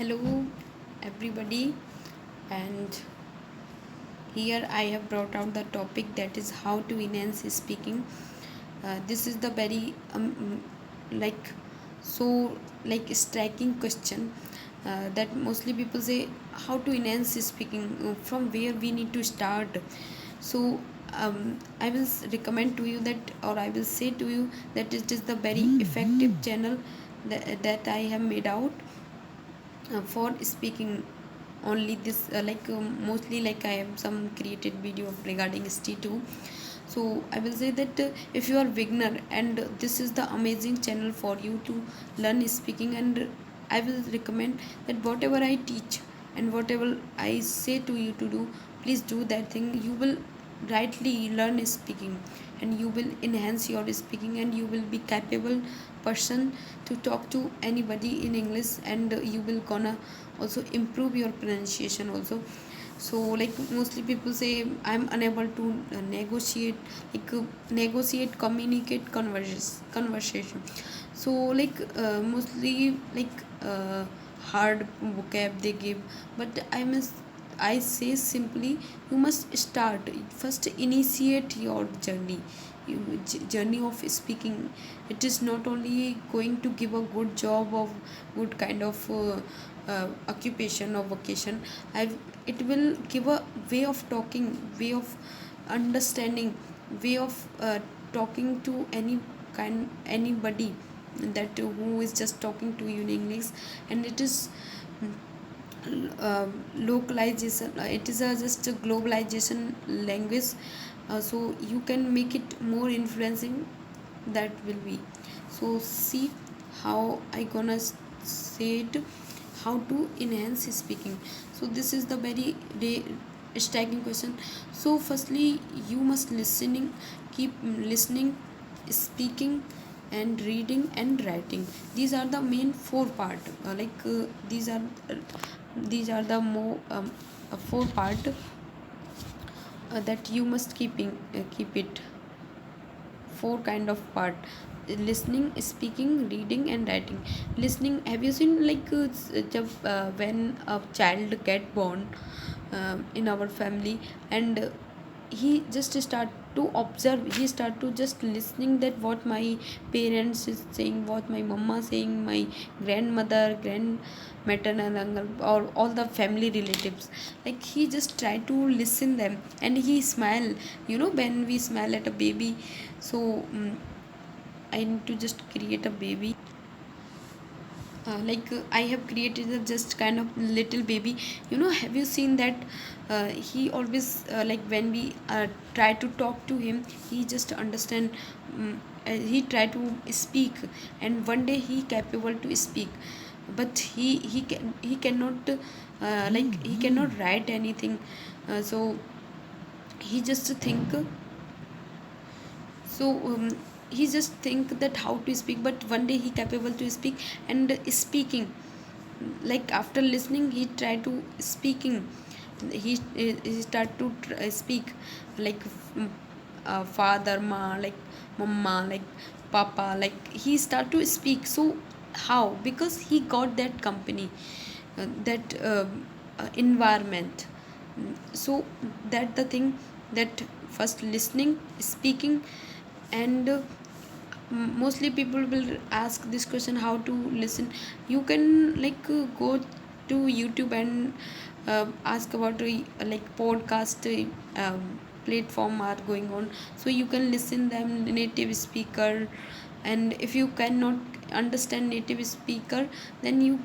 Hello, everybody, and here I have brought out the topic that is how to enhance speaking. This is the very like so striking question that mostly people say how to enhance speaking, from where we need to start. So I will recommend to you that, or I will say to you that it is the very effective channel that I have made out for speaking only this mostly like I have some created video regarding st2. So I will say that if you are beginner, and this is the amazing channel for you to learn speaking, and I will recommend that whatever I teach and whatever I say to you to do, please do that thing. You will rightly learn speaking, and you will enhance your speaking, and you will be capable person to talk to anybody in english, and you will gonna also improve your pronunciation also. So like mostly people say I'm unable to negotiate, communicate, conversation. So mostly hard vocab they give, but I say simply, you must start first, initiate your journey. Journey of speaking, it is not only going to give a good job of good kind of occupation or vocation. I It will give a way of talking, way of understanding, way of talking to anybody that who is just talking to you in english. And it is localization, it is just a globalization language. So you can make it more influencing, that will be. So see how I gonna say it, how to enhance speaking. So this is the very striking question. So firstly, you must listening, keep listening, speaking, and reading and writing. These are the main four part, these are the more four part that you must keep it. Four kind of part: listening, speaking, reading and writing. Listening, have you seen when a child get born in our family, and he just start to observe, he start to just listening that what my parents is saying, what my mama saying, my grandmother, grand maternal uncle, or all the family relatives. Like he just try to listen them, and he smile. When we smile at a baby, so I need to just create a baby. I have created a just kind of little baby. Have you seen that he always when we try to talk to him, he just understand. He try to speak, and one day he capable to speak, but he cannot he cannot write anything. So he just think, so he just think that how to speak, but one day he capable to speak and speaking. Like after listening, he try to speaking. He start to speak like father, ma, like mama, like papa, like he start to speak. So how? Because he got that company, that environment. So that the thing, that first listening, speaking, and mostly people will ask this question, how to listen. You can go to youtube and ask about podcast platform are going on, so you can listen them native speaker. And if you cannot understand native speaker, then you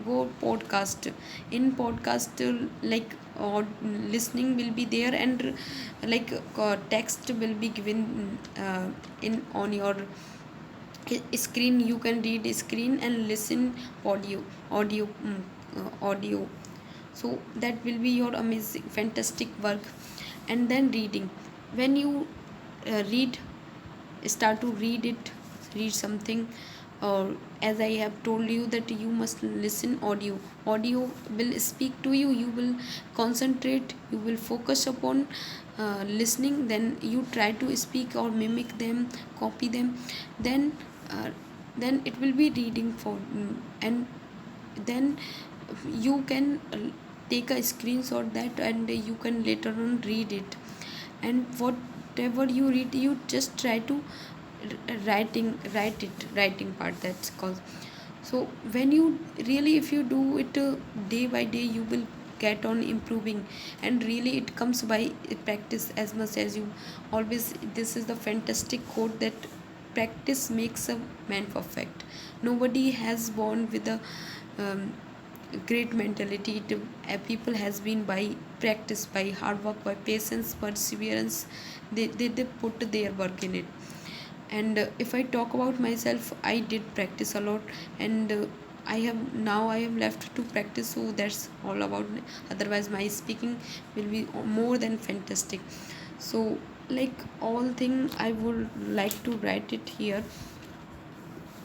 go podcast. In podcast or listening will be there, and text will be given in on your screen. You can read screen and listen audio. So that will be your amazing fantastic work. And then reading, when you read, start to read something, or as I have told you that you must listen audio will speak to you. You will concentrate, you will focus upon listening, then you try to speak or mimic them, copy them. Then uh, then it will be reading for, and then you can take a screenshot that, and you can later on read it. And whatever you read, you just try to writing part, that's called. So when you really, if you do it day by day, you will get on improving. And really it comes by practice as much as you always. This is the fantastic quote that practice makes a man perfect. Nobody has born with a um, great mentality. People has been by practice, by hard work, by patience, perseverance. They put their work in it. And if I talk about myself, I did practice a lot. And I am left to practice, so that's all about me. Otherwise my speaking will be more than fantastic. So like all thing I would like to write it here.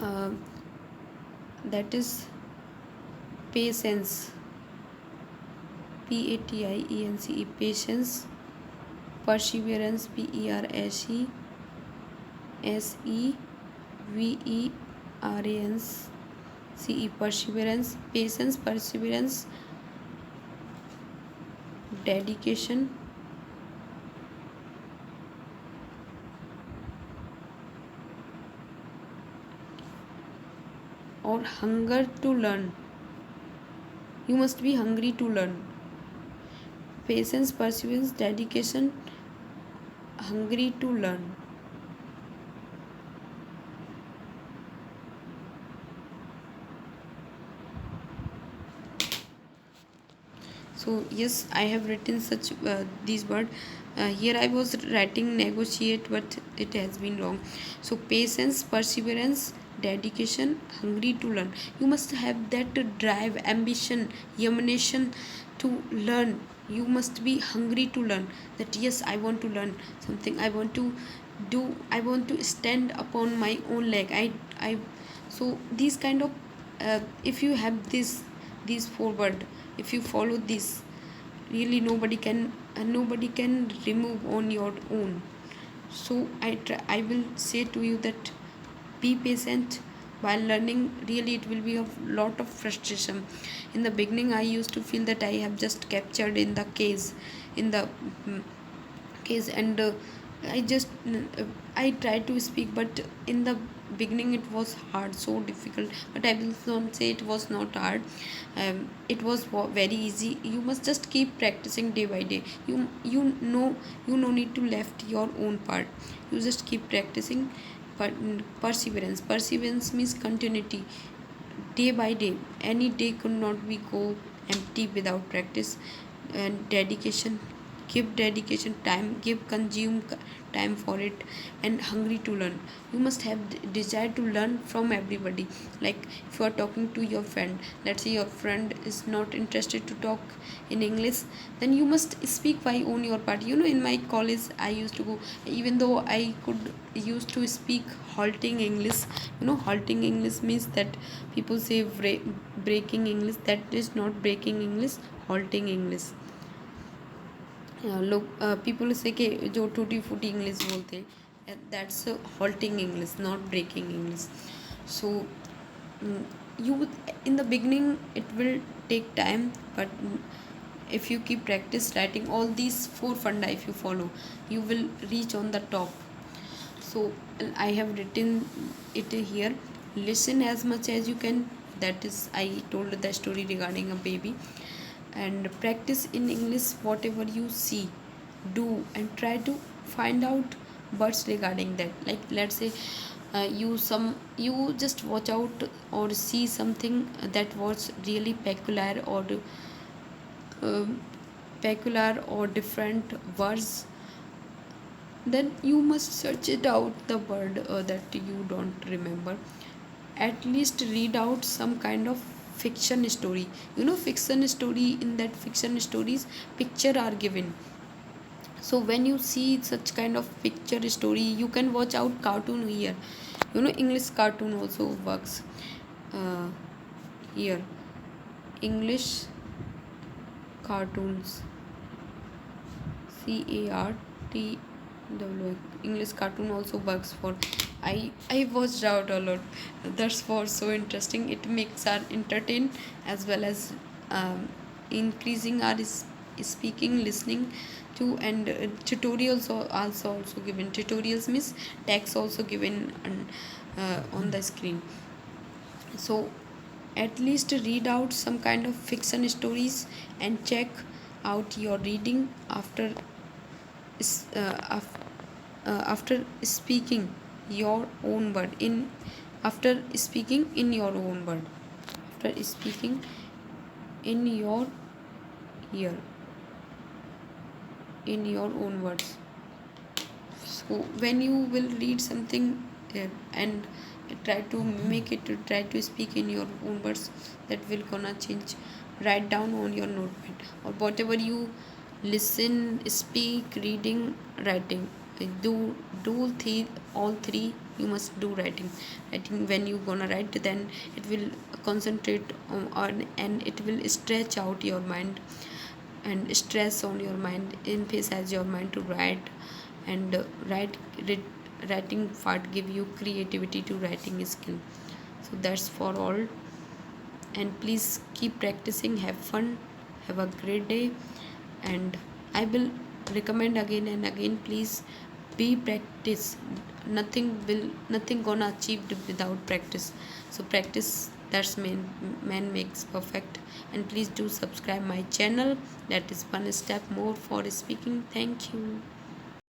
uh, that is patience, patience, patience, perseverance, perseverance, perseverance, patience, perseverance, dedication, or hunger to learn. You must be hungry to learn. Patience, perseverance, dedication, hungry to learn. So yes, I have written such these words. Here I was writing negotiate, but it has been long. So patience, perseverance, dedication, hungry to learn. You must have that drive, ambition, determination to learn. You must be hungry to learn, that yes, I want to learn something, I want to do, I want to stand upon my own leg. I So these kind of if you have these forward, if you follow this, really nobody can remove on your own. So I will say to you that be patient while learning. Really it will be a lot of frustration. In the beginning I used to feel that I have just captured in the case, in the case. And I just I tried to speak, but in the beginning it was hard, so difficult. But I will not say it was not hard. It was very easy. You must just keep practicing day by day. You no need to left your own part. You just keep practicing. But perseverance means continuity. Day by day, any day could not be go empty without practice. And dedication, give dedication time, give consume time for it. And hungry to learn. You must have desire to learn from everybody. Like if you are talking to your friend, let's say your friend is not interested to talk in English, then you must speak by own your part. In my college I used to go, even though I could used to speak halting English. Halting English means that people say breaking English. That is not breaking English, halting English. लोग people say कि जो टूटी फूटी English बोलते हैं, that's halting English, not breaking English. So you in the beginning it will take time, but if you keep practice writing all these four funda, if you follow, you will reach on the top. So I have written it here. Listen as much as you can. That is, I told the story regarding a baby. And practice in English whatever you see, do, and try to find out words regarding that. Like let's say you just watch out or see something that was really peculiar or different words, then you must search it out, the word that you don't remember. At least read out some kind of fiction story. Fiction story, in that fiction stories picture are given. So when you see such kind of picture story, you can watch out cartoon here. English cartoon also works uh, here. English cartoons, CART English cartoon also works for. I watched out a lot. That's for so interesting. It makes our entertain as well as um, increasing our speaking, listening to, and tutorials are also given. Tutorials means text also given on the screen. So at least read out some kind of fiction stories and check out your reading after after speaking your own word in after speaking in your own word, after speaking in your ear, in your own words. So when you will read something and try to mimic it, to try to speak in your own words, that will gonna change. Write down on your notepad, or whatever you listen, speak, reading, writing. Do all three. You must do writing. When you gonna write, then it will concentrate on, and it will stretch out your mind and stress on your mind, emphasize your mind to write. And writing part give you creativity to writing skill. So that's for all, and please keep practicing, have fun, have a great day. And I will recommend again and again, please be practice. Nothing gonna achieved without practice. So practice, that's man makes perfect. And please do subscribe my channel. That is one step more for speaking. Thank you.